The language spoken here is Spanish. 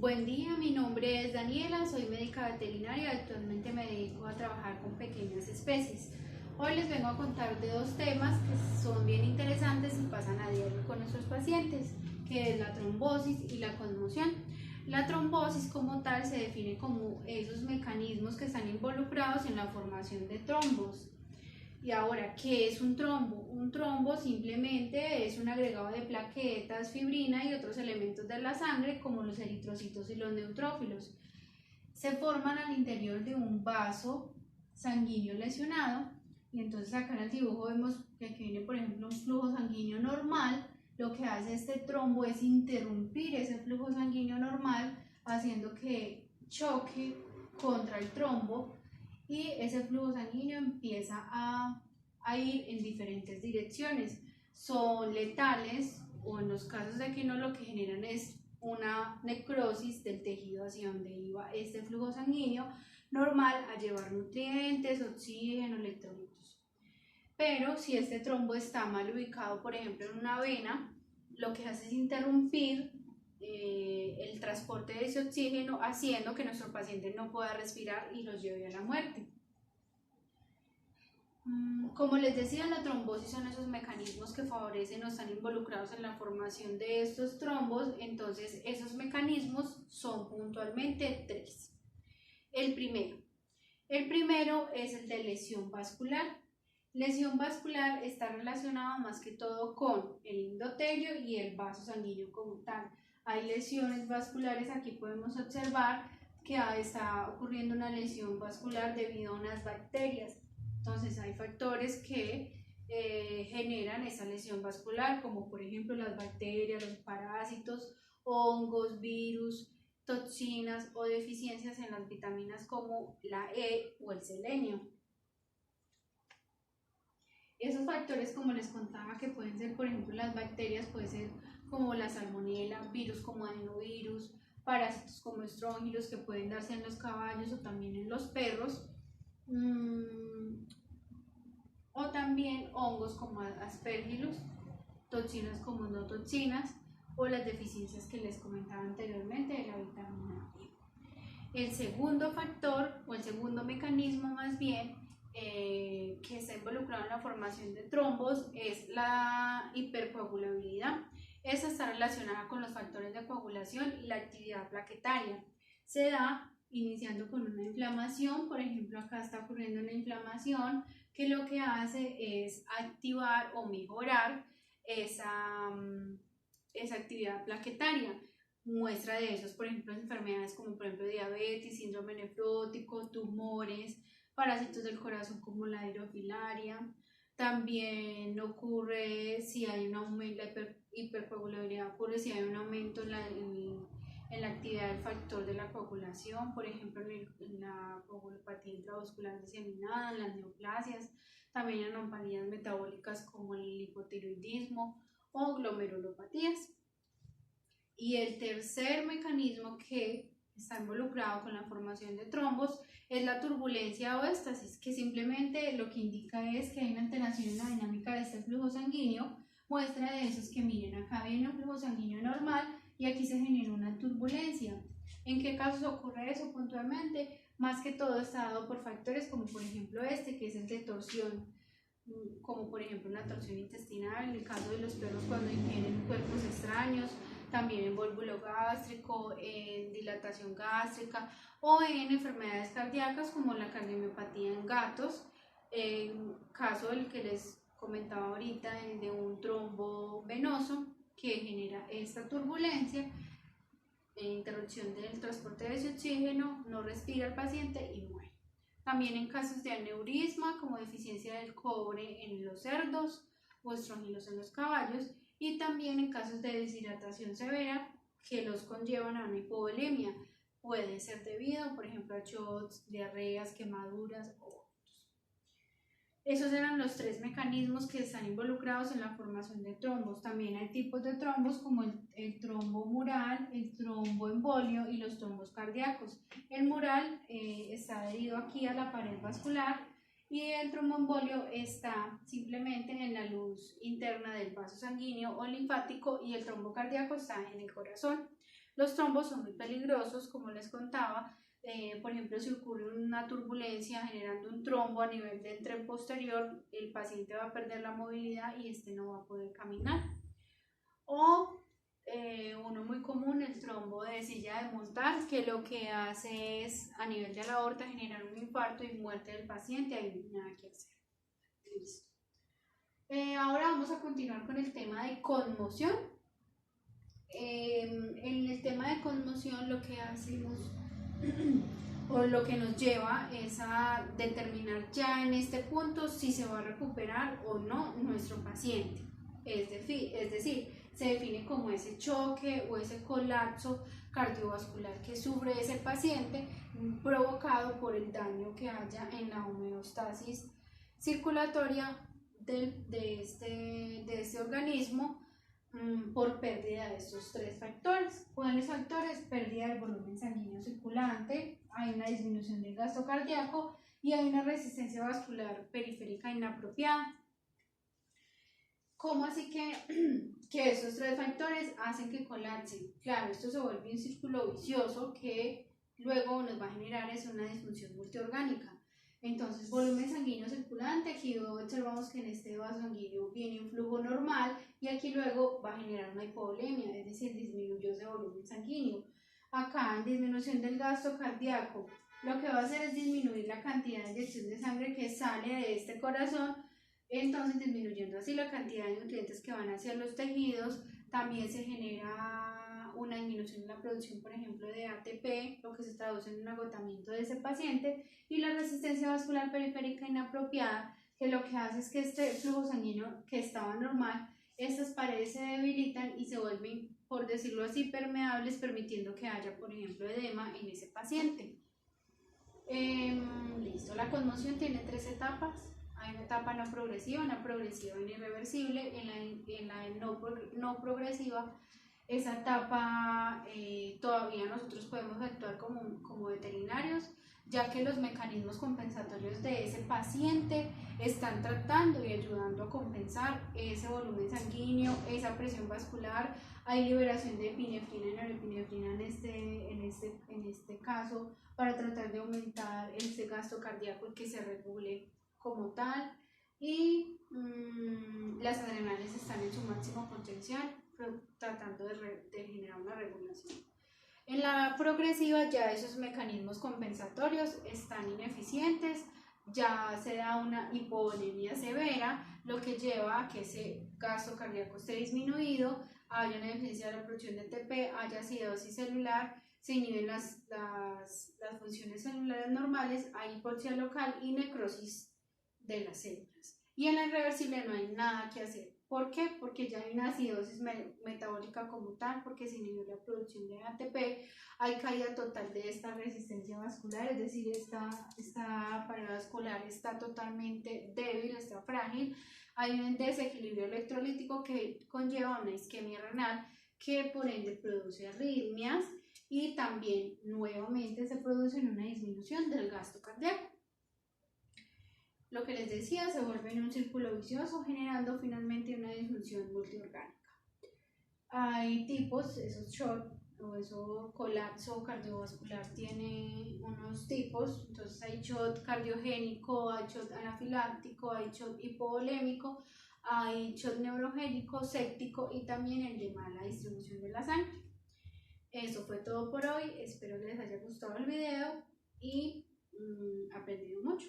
Buen día, mi nombre es Daniela, soy médica veterinaria y actualmente me dedico a trabajar con pequeñas especies. Hoy les vengo a contar de dos temas que son bien interesantes y pasan a diario con nuestros pacientes, que es la trombosis y la conmoción. La trombosis como tal se define como esos mecanismos que están involucrados en la formación de trombos. Y ahora, ¿qué es un trombo? Un trombo simplemente es un agregado de plaquetas, fibrina y otros elementos de la sangre como los eritrocitos y los neutrófilos. Se forman al interior de un vaso sanguíneo lesionado y entonces acá en el dibujo vemos que aquí viene por ejemplo un flujo sanguíneo normal. Lo que hace este trombo es interrumpir ese flujo sanguíneo normal haciendo que choque contra el trombo y ese flujo sanguíneo empieza a ir en diferentes direcciones. Son letales o en los casos de que no, lo que generan es una necrosis del tejido hacia donde iba este flujo sanguíneo normal a llevar nutrientes, oxígeno, electrolitos. Pero si este trombo está mal ubicado, por ejemplo en una vena, lo que hace es interrumpir el transporte de ese oxígeno, haciendo que nuestro paciente no pueda respirar y los lleve a la muerte. Como les decía, la trombosis son esos mecanismos que favorecen o están involucrados en la formación de estos trombos. Entonces esos mecanismos son puntualmente tres. El primero es el de lesión vascular. Lesión vascular está relacionada más que todo con el endotelio y el vaso sanguíneo como tal. Hay lesiones vasculares, aquí podemos observar que está ocurriendo una lesión vascular debido a unas bacterias. Entonces hay factores que generan esa lesión vascular, como por ejemplo las bacterias, los parásitos, hongos, virus, toxinas o deficiencias en las vitaminas como la E o el selenio. Esos factores, como les contaba, que pueden ser, por ejemplo, las bacterias, puede ser como la salmonela, virus como adenovirus, parásitos como estróngilos que pueden darse en los caballos o también en los perros, o también hongos como aspergillus, toxinas como no toxinas o las deficiencias que les comentaba anteriormente de la vitamina E. El segundo factor o el segundo mecanismo más bien que está involucrado en la formación de trombos es la hipercoagulabilidad. Esta está relacionada con los factores de coagulación y la actividad plaquetaria. Se da iniciando con una inflamación, por ejemplo acá está ocurriendo una inflamación que lo que hace es activar o mejorar esa actividad plaquetaria. Muestra de eso es, por ejemplo, enfermedades como por ejemplo diabetes, síndrome nefrótico, tumores, parásitos del corazón como la hidrofilaria. También ocurre si hay un aumento, la hipercoagulabilidad ocurre si hay un aumento en la actividad del factor de la coagulación, por ejemplo en la coagulopatía intravascular diseminada, en las neoplasias, también en anomalías metabólicas como el hipotiroidismo o glomerulopatías. Y el tercer mecanismo que está involucrado con la formación de trombos es la turbulencia o éstasis, que simplemente lo que indica es que hay una alteración en la dinámica de este flujo sanguíneo. Muestra de eso es que miren, acá viene un flujo sanguíneo normal y aquí se genera una turbulencia. ¿En qué casos ocurre eso puntualmente? Más que todo está dado por factores como por ejemplo este, que es el de torsión, como por ejemplo una torsión intestinal, en el caso de los perros cuando ingieren cuerpos extraños, también en vólvulo gástrico, en dilatación gástrica o en enfermedades cardíacas como la cardiomiopatía en gatos, en caso del que les comentaba ahorita de un trombo venoso que genera esta turbulencia, interrupción del transporte de ese oxígeno, no respira el paciente y muere. También en casos de aneurisma como deficiencia del cobre en los cerdos o estróngilos en los caballos, y también en casos de deshidratación severa que los conllevan a una hipovolemia. Puede ser debido, por ejemplo, a shots, diarreas, quemaduras o otros. Esos eran los tres mecanismos que están involucrados en la formación de trombos. También hay tipos de trombos como el trombo mural, el tromboembolio y los trombos cardíacos. El mural está adherido aquí a la pared vascular y el tromboembolio está simplemente en la luz interna del vaso sanguíneo o linfático y el trombo cardíaco está en el corazón. Los trombos son muy peligrosos, como les contaba. Por ejemplo, si ocurre una turbulencia generando un trombo a nivel del tren posterior, el paciente va a perder la movilidad y no va a poder caminar. O uno muy común, el trombo de silla de montar, que lo que hace es a nivel de la aorta generar un infarto y muerte del paciente, ahí no hay nada que hacer. Listo. Ahora vamos a continuar con el tema de conmoción. En el tema de conmoción lo que hacemos o lo que nos lleva es a determinar ya en este punto si se va a recuperar o no nuestro paciente. Es decir, se define como ese choque o ese colapso cardiovascular que sufre ese paciente provocado por el daño que haya en la homeostasis circulatoria de este organismo por pérdida de estos tres factores. ¿Cuáles factores? Pérdida del volumen sanguíneo circulante, hay una disminución del gasto cardíaco y hay una resistencia vascular periférica inapropiada. ¿Cómo así que esos tres factores hacen que colapse? Claro, esto se vuelve un círculo vicioso que luego nos va a generar una disfunción multiorgánica. Entonces, volumen sanguíneo circulante, aquí observamos que en este vaso sanguíneo viene un flujo normal y aquí luego va a generar una hipovolemia, es decir, disminuyó ese volumen sanguíneo. Acá, en disminución del gasto cardíaco, lo que va a hacer es disminuir la cantidad de inyección de sangre que sale de este corazón, entonces disminuyendo así la cantidad de nutrientes que van hacia los tejidos. También se genera una disminución en la producción, por ejemplo, de ATP, lo que se traduce en un agotamiento de ese paciente, y la resistencia vascular periférica inapropiada, que lo que hace es que este flujo sanguíneo que estaba normal, estas paredes se debilitan y se vuelven, por decirlo así, permeables, permitiendo que haya, por ejemplo, edema en ese paciente. Listo, la conmoción tiene tres etapas. Hay una etapa no progresiva, una progresiva e irreversible. En la no progresiva, esa etapa todavía nosotros podemos actuar como veterinarios, ya que los mecanismos compensatorios de ese paciente están tratando y ayudando a compensar ese volumen sanguíneo, esa presión vascular. Hay liberación de epinefrina y norepinefrina en este caso, para tratar de aumentar ese gasto cardíaco y que se regule como tal. Y las adrenales están en su máximo potencial, tratando de generar una regulación. En la progresiva ya esos mecanismos compensatorios están ineficientes, ya se da una hipovolemia severa, lo que lleva a que ese gasto cardíaco esté disminuido, haya una deficiencia de la producción de ATP, haya acidosis celular, se inhiben las funciones celulares normales, hay hipoxia local y necrosis de las células. Y en la irreversible no hay nada que hacer. ¿Por qué? Porque ya hay una acidosis metabólica como tal, porque se inhibió la producción de ATP, hay caída total de esta resistencia vascular, es decir, esta pared vascular está totalmente débil, está frágil, hay un desequilibrio electrolítico que conlleva una isquemia renal, que por ende produce arritmias, y también nuevamente se produce una disminución del gasto cardíaco. Lo que les decía, se vuelve en un círculo vicioso, generando finalmente una disfunción multiorgánica. Hay tipos, esos shock o eso colapso cardiovascular tiene unos tipos, entonces hay shock cardiogénico, hay shock anafiláctico, hay shock hipovolémico, hay shock neurogénico, séptico y también el de mala distribución de la sangre. Eso fue todo por hoy, espero les haya gustado el video y aprendido mucho.